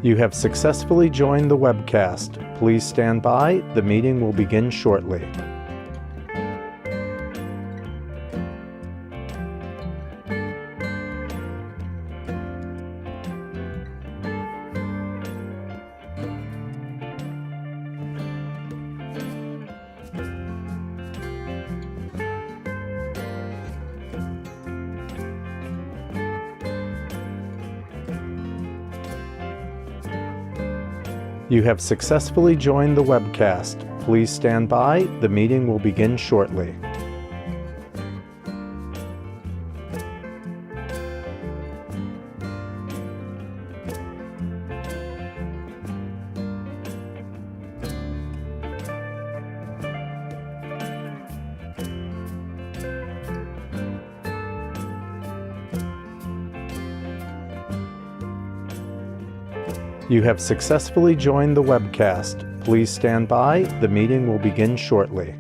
You have successfully joined the webcast. Please stand by. The meeting will begin shortly. You have successfully joined the webcast. Please stand by. The meeting will begin shortly. You have successfully joined the webcast. Please stand by. The meeting will begin shortly.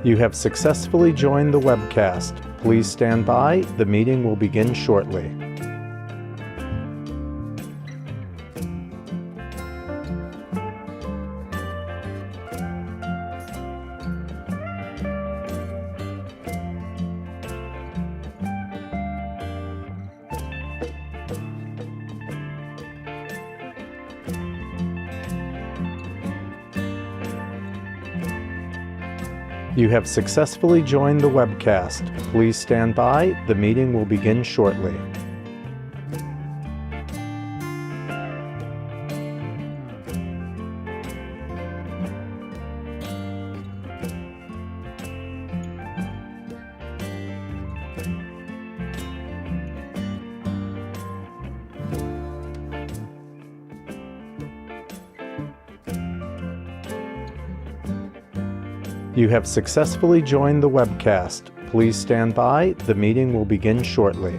You have successfully joined the webcast. Please stand by. The meeting will begin shortly. You have successfully joined the webcast. Please stand by. The meeting will begin shortly. You have successfully joined the webcast. Please stand by. The meeting will begin shortly.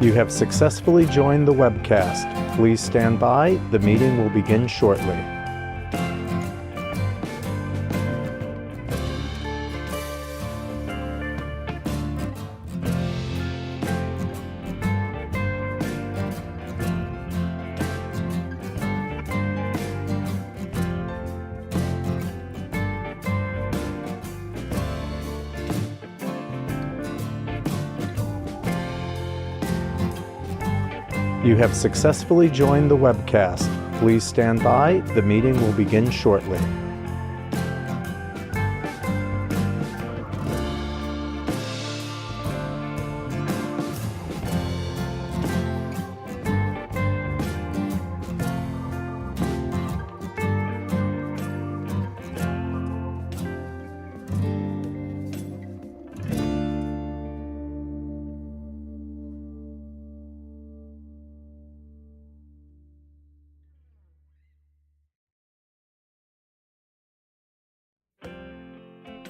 You have successfully joined the webcast. Please stand by. The meeting will begin shortly. You have successfully joined the webcast. Please stand by. The meeting will begin shortly.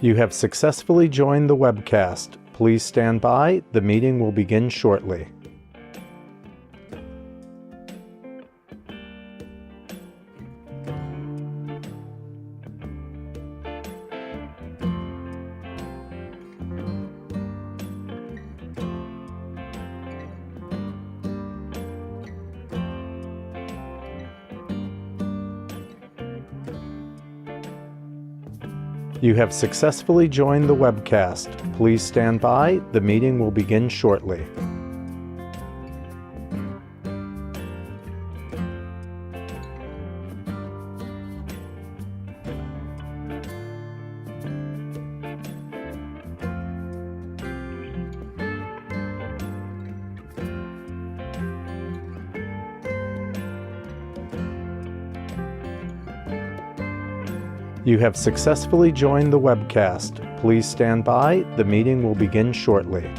You have successfully joined the webcast. Please stand by. The meeting will begin shortly. You have successfully joined the webcast. Please stand by. The meeting will begin shortly. You have successfully joined the webcast. Please stand by. The meeting will begin shortly.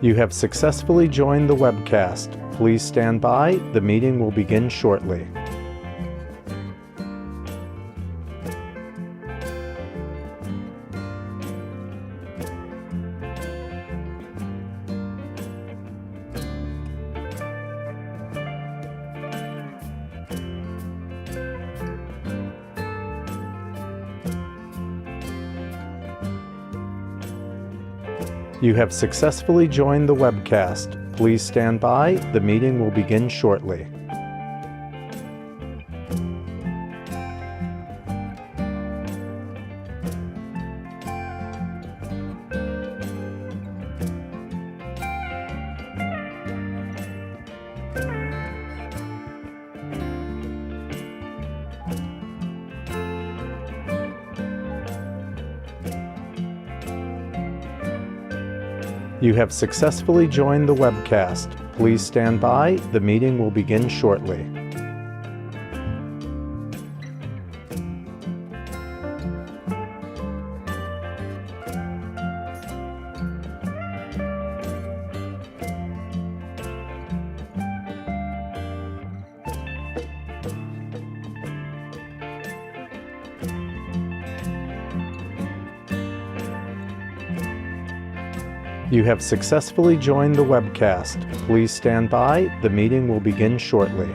You have successfully joined the webcast. Please stand by. The meeting will begin shortly. You have successfully joined the webcast. Please stand by. The meeting will begin shortly. You have successfully joined the webcast. Please stand by. The meeting will begin shortly. You have successfully joined the webcast. Please stand by. The meeting will begin shortly.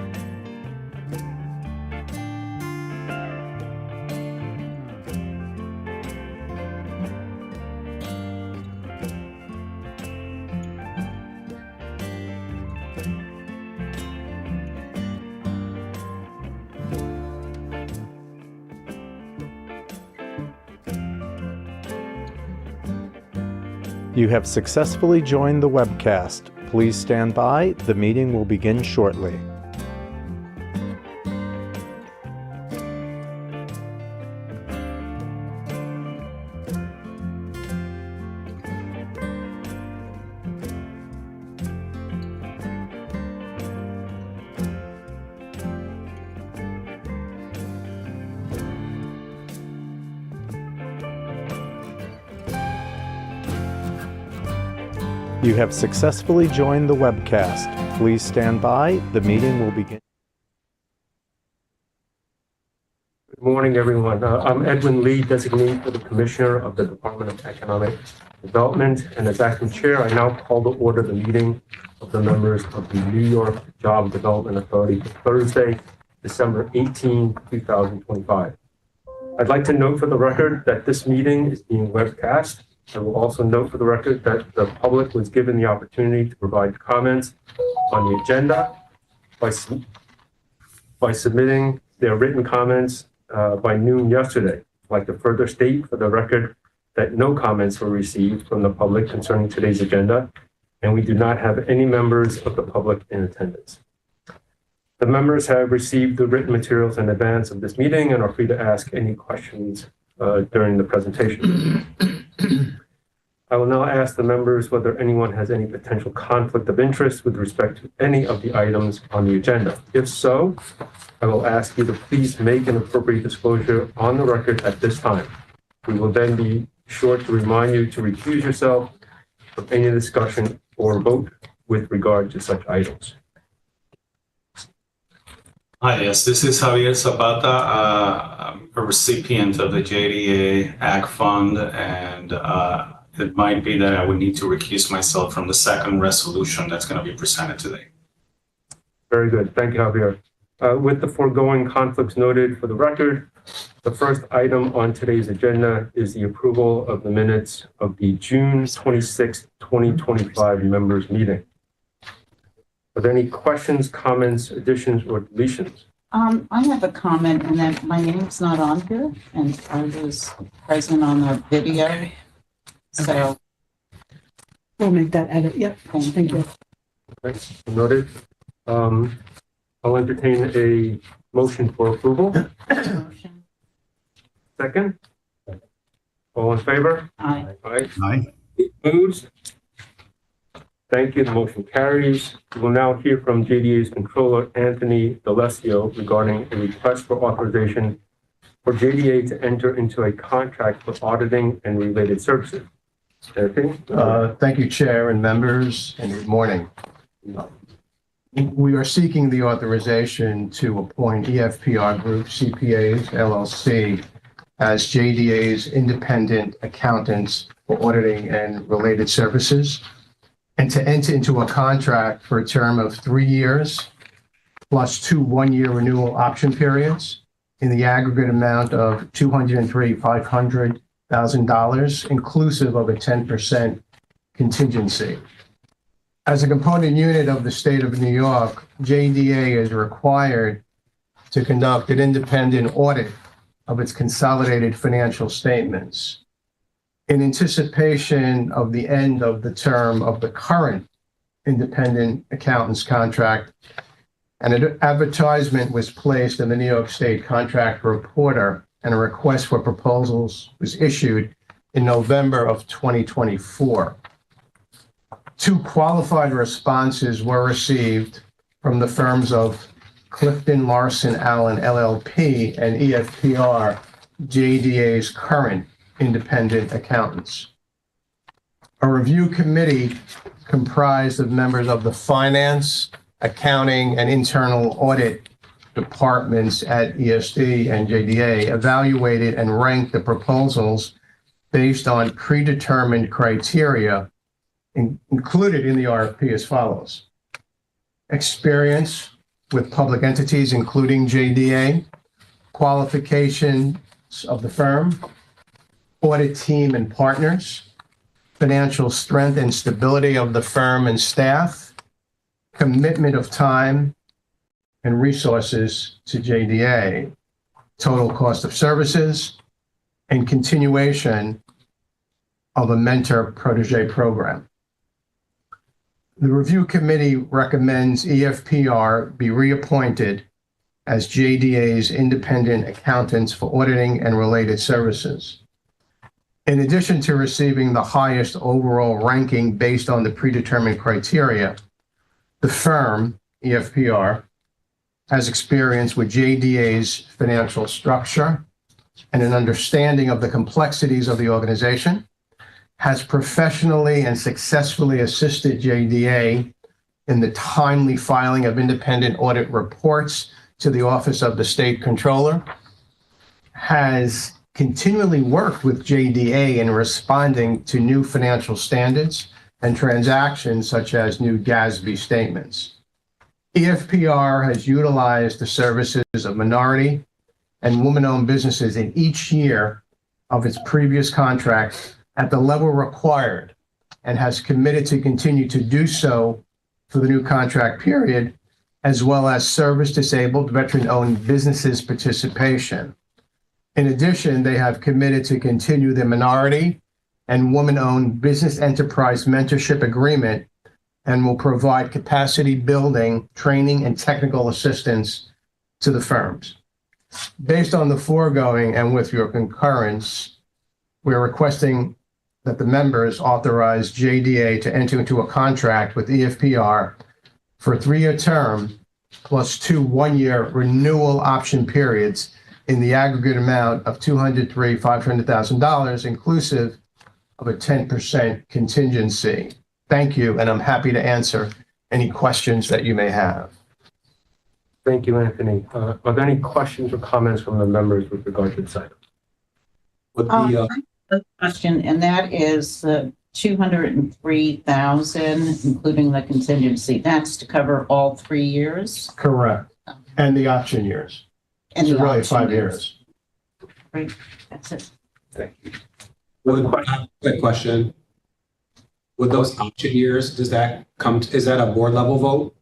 You have successfully joined the webcast. Please stand by. The meeting will begin shortly. You have successfully joined the webcast. Please stand by. The meeting will begin. Good morning, everyone. I'm Edwin Lee, designee for the Commissioner of the Department of Economic Development, and as acting chair, I now call to order the meeting of the members of the New York Job Development Authority for Thursday, December 18, 2025. I'd like to note for the record that this meeting is being webcast. I will also note for the record that the public was given the opportunity to provide comments on the agenda by submitting their written comments by noon yesterday. I'd like to further state for the record that no comments were received from the public concerning today's agenda, and we do not have any members of the public in attendance. The members have received the written materials in advance of this meeting and are free to ask any questions during the presentation. I will now ask the members whether anyone has any potential conflict of interest with respect to any of the items on the agenda. If so, I will ask you to please make an appropriate disclosure on the record at this time. We will then be sure to remind you to recuse yourself from any discussion or vote with regard to such items. Hi, yes, this is Javier Zapata, I'm a recipient of the JDA Ag Fund, and it might be that I would need to recuse myself from the second resolution that's going to be presented today. Very good. Thank you, Javier. With the foregoing conflicts noted for the record, the first item on today's agenda is the approval of the minutes of the June 26, 2025 members meeting. Are there any questions, comments, additions, or deletions? I have a comment, and that my name's not on here, and I was present on the video. So We'll make that edit. Yep. Thank you. Okay, noted. I'll entertain a motion for approval. Motion. Second? All in favor? Aye. Aye. Aye. Opposed? Thank you. The motion carries. We will now hear from JDA's Controller, Anthony D'Alessio, regarding a request for authorization for JDA to enter into a contract for auditing and related services. Anthony? Thank you, Chair and members, and good morning. We are seeking the authorization to appoint EFPR Group CPAs LLC as JDA's independent accountants for auditing and related services, and to enter into a contract for a term of 3 years plus 2 one-year renewal option periods in the aggregate amount of $203,500,000, inclusive of a 10% contingency. As a component unit of the state of New York, JDA is required to conduct an independent audit of its consolidated financial statements. In anticipation of the end of the term of the current independent accountant's contract, an advertisement was placed in the New York State Contract Reporter, and a request for proposals was issued in November of 2024. 2 qualified responses were received from the firms of Clifton Larson Allen LLP and EFPR, JDA's current independent accountants. A review committee comprised of members of the finance, accounting, and internal audit departments at ESD and JDA evaluated and ranked the proposals based on predetermined criteria included in the RFP as follows: experience with public entities, including JDA, qualifications of the firm, audit team and partners, financial strength and stability of the firm and staff, commitment of time and resources to JDA, total cost of services, and continuation of a mentor-protege program. The review committee recommends EFPR be reappointed as JDA's independent accountants for auditing and related services. In addition to receiving the highest overall ranking based on the predetermined criteria, the firm, EFPR, has experience with JDA's financial structure and an understanding of the complexities of the organization, has professionally and successfully assisted JDA in the timely filing of independent audit reports to the Office of the State Controller, has continually worked with JDA in responding to new financial standards and transactions such as new GASB statements. EFPR has utilized the services of minority and woman-owned businesses in each year of its previous contract at the level required, and has committed to continue to do so for the new contract period, as well as service-disabled, veteran-owned businesses' participation. In addition, they have committed to continue the minority and woman-owned business enterprise mentorship agreement and will provide capacity building, training, and technical assistance to the firms. Based on the foregoing and with your concurrence, we're requesting that the members authorize JDA to enter into a contract with EFPR for a 3-year term plus 2 one-year renewal option periods in the aggregate amount of $203,500,000, inclusive of a 10% contingency. Thank you, and I'm happy to answer any questions that you may have. Thank you, Anthony. Are there any questions or comments from the members with regard to this item? A question, and that is 203,000, including the contingency. That's to cover all 3 years? Correct. And the option years. And So the really option 5 years. Great, that's it. Thank you. Quick question. With those option years, does that come, is that a board level vote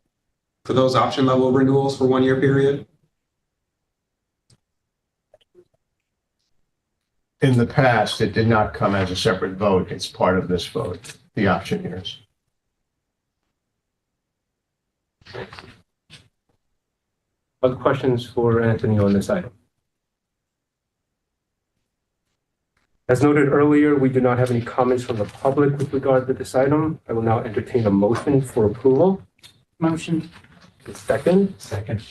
for those option level renewals for 1 year period? In the past, it did not come as a separate vote. It's part of this vote. the option years. Other questions for Anthony on this item? As noted earlier, we do not have any comments from the public with regard to this item. I will now entertain a motion for approval. Motion. Second. Second.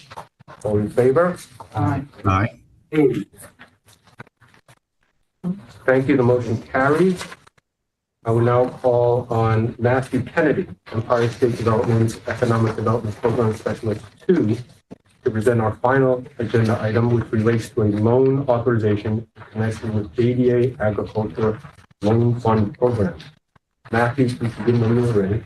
All in favor? Aye. Aye. Thank you. The motion carries. I will now call on Matthew Kennedy, Empire State Development's Economic Development Program Specialist 2, to present our final agenda item, which relates to a loan authorization in connection with JDA Agriculture Loan Fund Program. Matthew, please begin when you are ready.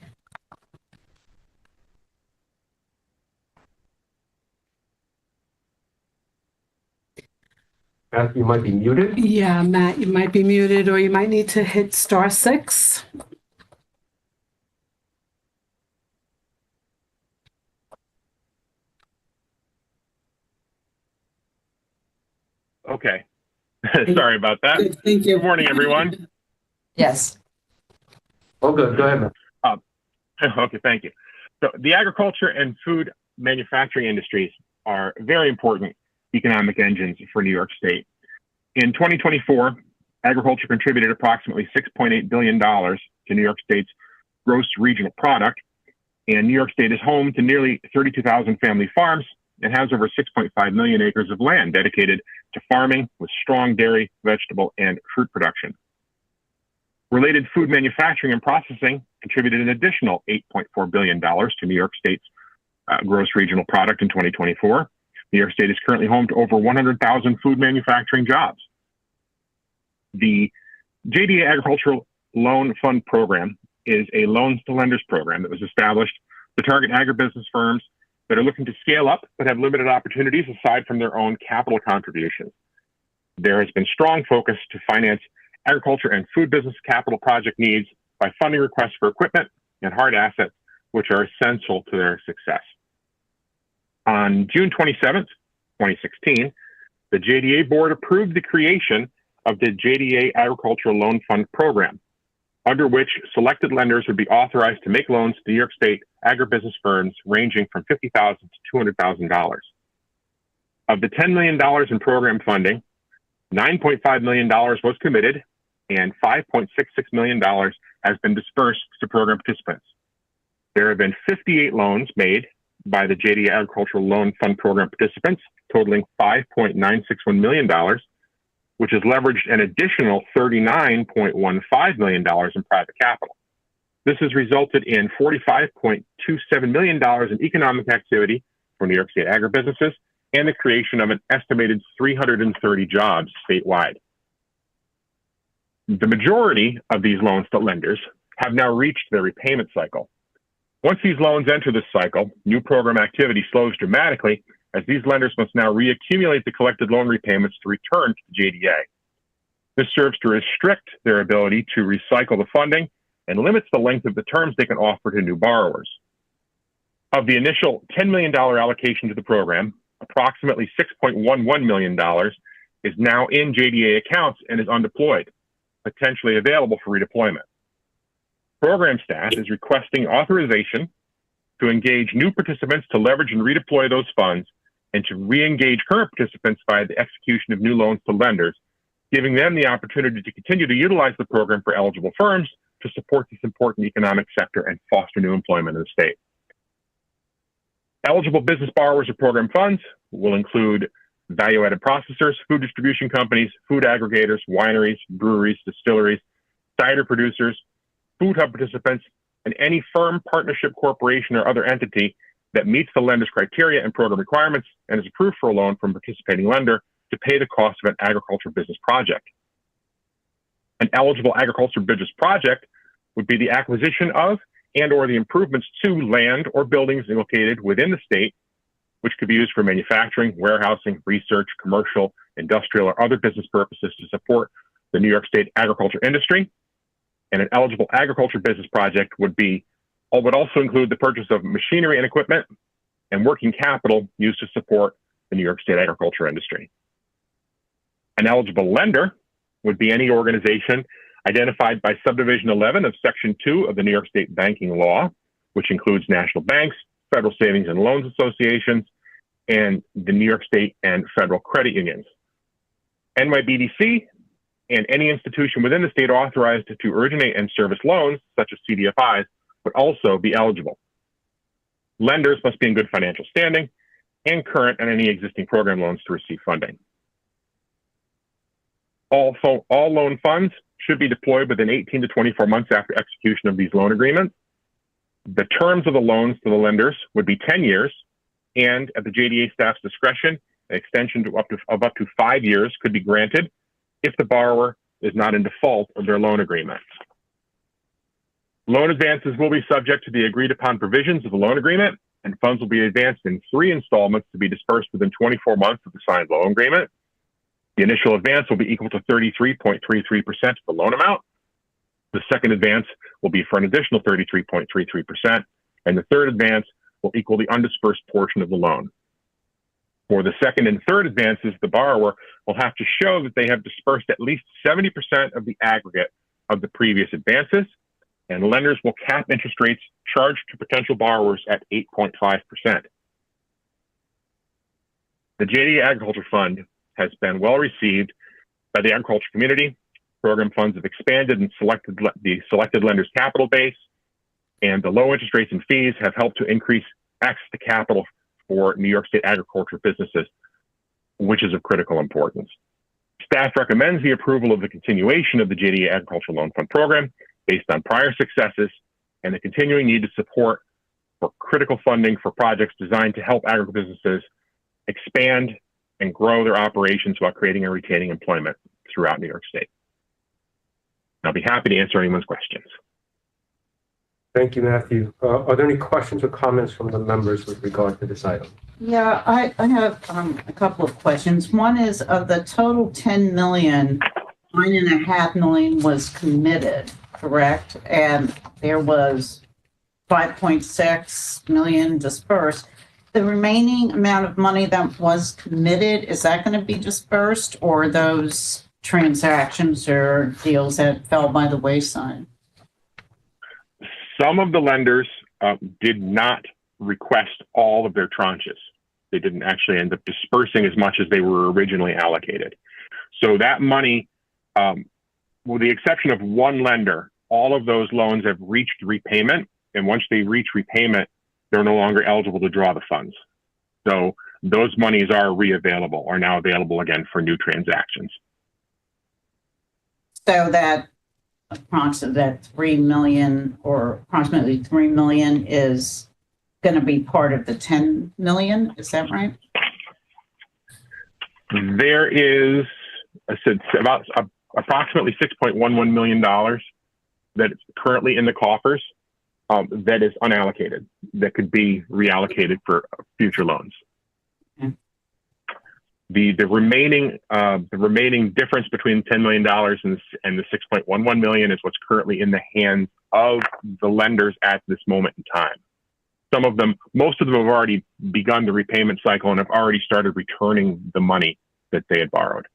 Matthew, you might be muted. Yeah, Matt, you might be muted or you might need to hit *6. Okay. Sorry about that. Good, thank you. Good morning, everyone. Yes. Oh, good. Go ahead, Matt. Okay, thank you. So the agriculture and food manufacturing industries are very important economic engines for New York State. In 2024, agriculture contributed approximately $6.8 billion to New York State's gross regional product, and New York State is home to nearly 32,000 family farms and has over 6.5 million acres of land dedicated to farming with strong dairy, vegetable, and fruit production. Related food manufacturing and processing contributed an additional $8.4 billion to New York State's gross regional product in 2024. New York State is currently home to over 100,000 food manufacturing jobs. The JDA Agricultural Loan Fund Program is a loans to lenders program that was established to target agribusiness firms that are looking to scale up but have limited opportunities aside from their own capital contributions. There has been strong focus to finance agriculture and food business capital project needs by funding requests for equipment and hard assets, which are essential to their success. On June 27th, 2016, the JDA board approved the creation of the JDA Agricultural Loan Fund Program, under which selected lenders would be authorized to make loans to New York State agribusiness firms ranging from $50,000 to $200,000. Of the $10 million in program funding, $9.5 million was committed and $5.66 million has been dispersed to program participants. There have been 58 loans made by the JDA Agricultural Loan Fund Program participants, totaling $5.961 million, which has leveraged an additional $39.15 million in private capital. This has resulted in $45.27 million in economic activity for New York State agribusinesses and the creation of an estimated 330 jobs statewide. The majority of these loans to lenders have now reached their repayment cycle. Once these loans enter this cycle, new program activity slows dramatically as these lenders must now reaccumulate the collected loan repayments to return to the JDA. This serves to restrict their ability to recycle the funding and limits the length of the terms they can offer to new borrowers. Of the initial $10 million allocation to the program, approximately $6.11 million is now in JDA accounts and is undeployed, potentially available for redeployment. Program staff is requesting authorization to engage new participants to leverage and redeploy those funds and to re-engage current participants by the execution of new loans to lenders, giving them the opportunity to continue to utilize the program for eligible firms to support this important economic sector and foster new employment in the state. Eligible business borrowers of program funds will include value-added processors, food distribution companies, food aggregators, wineries, breweries, distilleries, cider producers, food hub participants, and any firm, partnership, corporation, or other entity that meets the lender's criteria and program requirements and is approved for a loan from a participating lender to pay the cost of an agriculture business project. An eligible agriculture business project would be the acquisition of and or the improvements to land or buildings located within the state, which could be used for manufacturing, warehousing, research, commercial, industrial, or other business purposes to support the New York State agriculture industry. And an eligible agriculture business project would also include the purchase of machinery and equipment and working capital used to support the New York State agriculture industry. An eligible lender would be any organization identified by subdivision 11 of section 2 of the New York State banking law, which includes national banks, federal savings and loans associations, and the New York State and federal credit unions. NYBDC and any institution within the state authorized to originate and service loans, such as CDFIs, would also be eligible. Lenders must be in good financial standing and current on any existing program loans to receive funding. All loan funds should be deployed within 18 to 24 months after execution of these loan agreements. The terms of the loans to the lenders would be 10 years, and at the JDA staff's discretion, an extension of up to 5 years could be granted if the borrower is not in default of their loan agreement. Loan advances will be subject to the agreed upon provisions of the loan agreement, and funds will be advanced in 3 installments to be dispersed within 24 months of the signed loan agreement. The initial advance will be equal to 33.33% of the loan amount. The second advance will be for an additional 33.33%, and the third advance will equal the undispersed portion of the loan. For the second and third advances, the borrower will have to show that they have dispersed at least 70% of the aggregate of the previous advances, and lenders will cap interest rates charged to potential borrowers at 8.5%. The JDA Agriculture Fund has been well received by the agriculture community. Program funds have expanded and the selected lenders' capital base, and the low interest rates and fees have helped to increase access to capital for New York State agriculture businesses, which is of critical importance. Staff recommends the approval of the continuation of the JDA Agriculture Loan Fund program based on prior successes and the continuing need to support for critical funding for projects designed to help agribusinesses expand and grow their operations while creating and retaining employment throughout New York State. I'll be happy to answer anyone's questions. Thank you, Matthew. Are there any questions or comments from the members with regard to this item? Yeah, I have a couple of questions. One is, of the total 10 million, 9.5 million was committed, correct? And there was 5.6 million dispersed. The remaining amount of money that was committed, is that going to be dispersed, or those transactions or deals that fell by the wayside? Some of the lenders did not request all of their tranches. They didn't actually end up dispersing as much as they were originally allocated. So that money, with the exception of one lender, all of those loans have reached repayment. And once they reach repayment, they're no longer eligible to draw the funds. So those monies are now available again for new transactions. So that approximately 3 million or approximately 3 million is going to be part of the 10 million. Is that right? There is about approximately $6.11 million that is currently in the coffers that is unallocated, that could be reallocated for future loans. Okay. The remaining difference between $10 million and the $6.11 million is what's currently in the hands of the lenders at this moment in time. Most of them have already begun the repayment cycle and have already started returning the money that they had borrowed.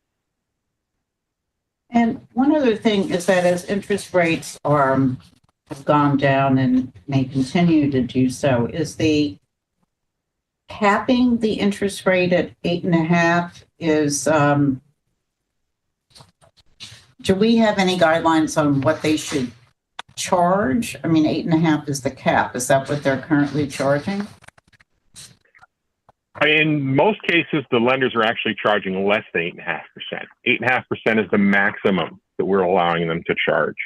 And one other thing is that as interest rates have gone down and may continue to do so, is the capping the interest rate at 8.5 is, do we have any guidelines on what they should charge? I mean, 8.5 is the cap. Is that what they're currently charging? In most cases, the lenders are actually charging less than 8.5%. 8.5% is the maximum that we're allowing them to charge.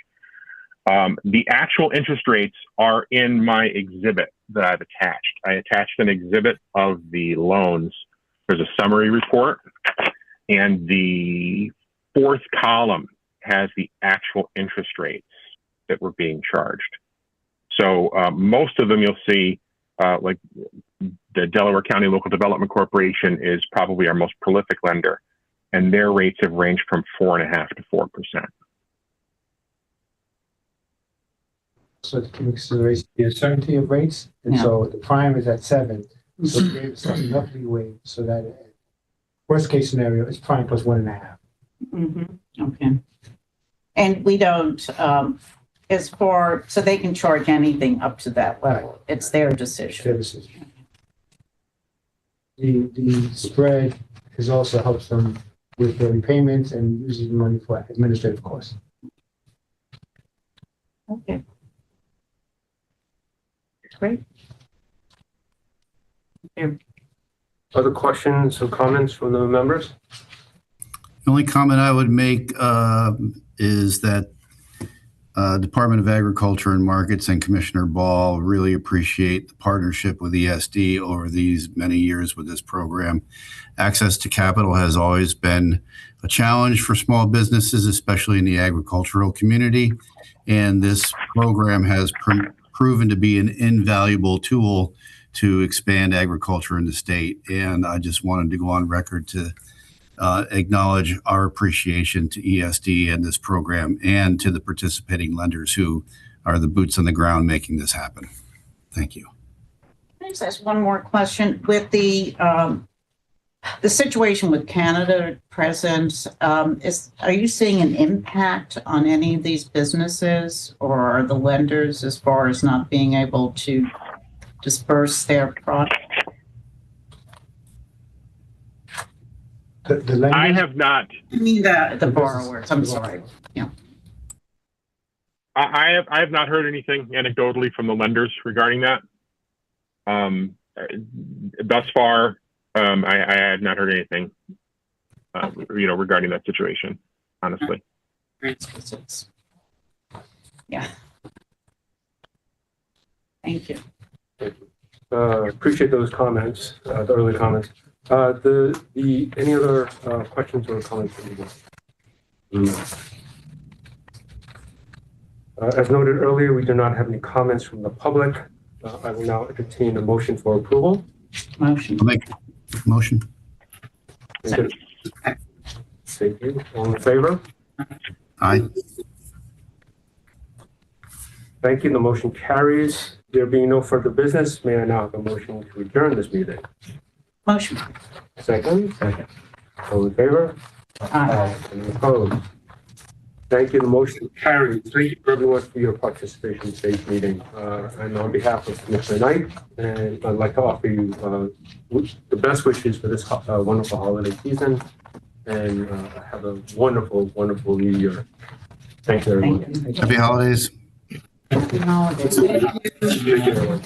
The actual interest rates are in my exhibit that I've attached. I attached an exhibit of the loans. There's a summary report, and the fourth column has the actual interest rates that were being charged. So most of them you'll see, like the Delaware County Local Development Corporation is probably our most prolific lender, and their rates have ranged from 4.5% to 4%. So the uncertainty of rates, and so the prime is at 7. So it gave us enough leeway so that worst case scenario is prime plus 1.5. Mm-hmm. Okay. And we don't, so they can charge anything up to that level. It's their decision. Services. The spread has also helps them with their repayments and uses the money for administrative costs. Okay. Great. Other questions or comments from the members? The only comment I would make is that Department of Agriculture and Markets and Commissioner Ball really appreciate the partnership with ESD over these many years with this program. Access to capital has always been a challenge for small businesses, especially in the agricultural community. And this program has proven to be an invaluable tool to expand agriculture in the state. And I just wanted to go on record to acknowledge our appreciation to ESD and this program and to the participating lenders who are the boots on the ground making this happen. Thank you. Can I just ask one more question? With the situation with Canada at present, are you seeing an impact on any of these businesses or are the lenders as far as not being able to disperse their product? The lender, I have not. I mean, the borrowers, I'm sorry. Yeah. I have not heard anything anecdotally from the lenders regarding that. Thus far, I have not heard anything, regarding that situation. Honestly. Yeah. Thank you. Appreciate those comments, the early comments. Any other questions or comments from the board? As noted earlier, we do not have any comments from the public. I will now entertain a motion for approval. Motion. I'll make a motion. Thank you. All in favor? Aye. Thank you. The motion carries. There being no further business, may I now have a motion to adjourn this meeting? Motion. Second? All in favor? Aye. Any opposed? Thank you. The motion carries. Thank you everyone for your participation in today's meeting. And on behalf of Commissioner Knight, and I'd like to offer you the best wishes for this wonderful holiday season and have a wonderful, wonderful new year. Thank you, everyone. Thank you. Happy holidays. Happy holidays. Thank you, everyone.